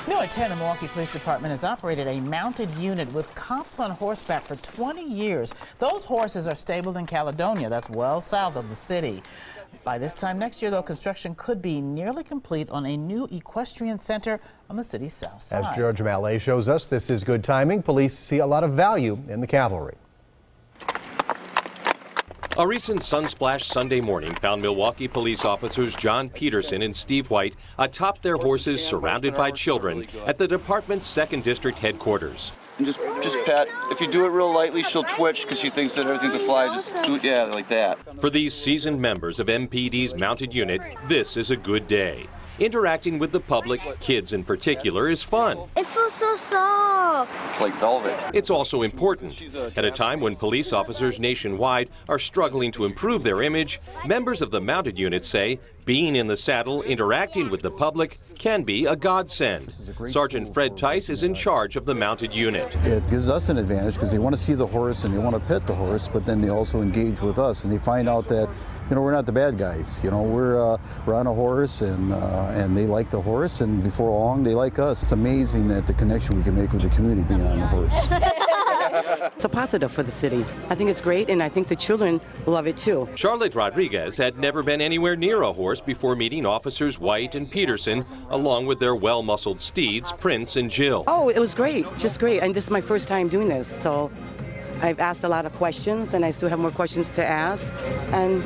New at 10, the Milwaukee Police Department has operated a mounted unit with cops on horseback for 20 years. Those horses are stabled in Caledonia, that's well south of the city. By this time next year, though, construction could be nearly complete on a new equestrian center on the city's south side. As George Mallet shows us, this is good timing. Police see a lot of value in the cavalry. A recent Sunsplash Sunday morning found Milwaukee police officers John Peterson and Steve White atop their horses surrounded by children at the department's 2nd District headquarters. And just pat. If you do it real lightly, she'll twitch because she thinks that everything's a fly. Just do it, yeah, like that. For these seasoned members of MPD's mounted unit, this is a good day. Interacting with the public, kids in particular, is fun. It feels so soft. It's like velvet. It's also important. At a time when police officers nationwide are struggling to improve their image, members of the mounted unit say being in the saddle, interacting with the public, can be a godsend. Sergeant Fred Tice is in charge of the mounted unit. It gives us an advantage because they want to see the horse and they want to pet the horse, but then they also engage with us and they find out that, you know, we're not the bad guys. You know, we're on a horse and they like the horse, and before long they like us. It's amazing that the connection we can make with the community being on the horse. It's a positive for the city. I think it's great, and I think the children love it too. Charlotte Rodriguez had never been anywhere near a horse before meeting officers White and Peterson, along with their well-muscled steeds, Prince and Jill. Oh, it was great, just great. And this is my first time doing this, so I've asked a lot of questions, and I still have more questions to ask, and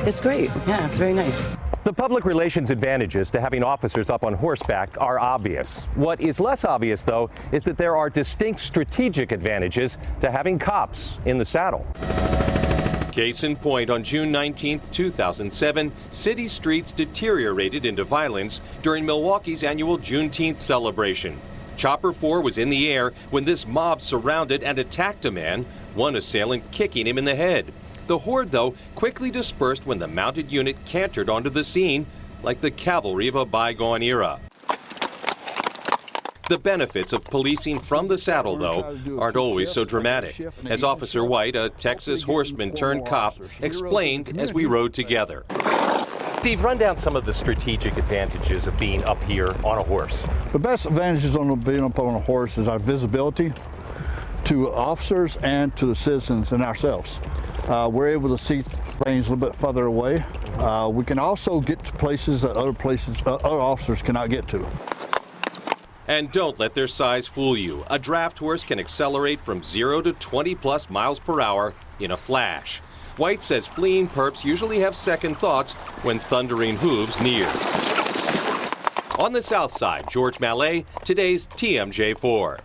it's great. Yeah, it's very nice. The public relations advantages to having officers up on horseback are obvious. What is less obvious, though, is that there are distinct strategic advantages to having cops in the saddle. Case in point, on June 19, 2007, city streets deteriorated into violence during Milwaukee's annual Juneteenth celebration. Chopper 4 was in the air when this mob surrounded and attacked a man, one assailant kicking him in the head. The horde, though, quickly dispersed when the mounted unit cantered onto the scene like the cavalry of a bygone era. The benefits of policing from the saddle, though, aren't always so dramatic, as Officer White, a Texas horseman turned cop, explained as we rode together. Steve, run down some of the strategic advantages of being up here on a horse. The best advantages of being up on a horse is our visibility to officers and to the citizens and ourselves. We're able to see things a little bit further away. We can also get to places that other officers cannot get to. And don't let their size fool you. A draft horse can accelerate from 0 to 20+ miles per hour in a flash. White says fleeing perps usually have second thoughts when thundering hooves near. On the south side, George Mallet, today's TMJ4.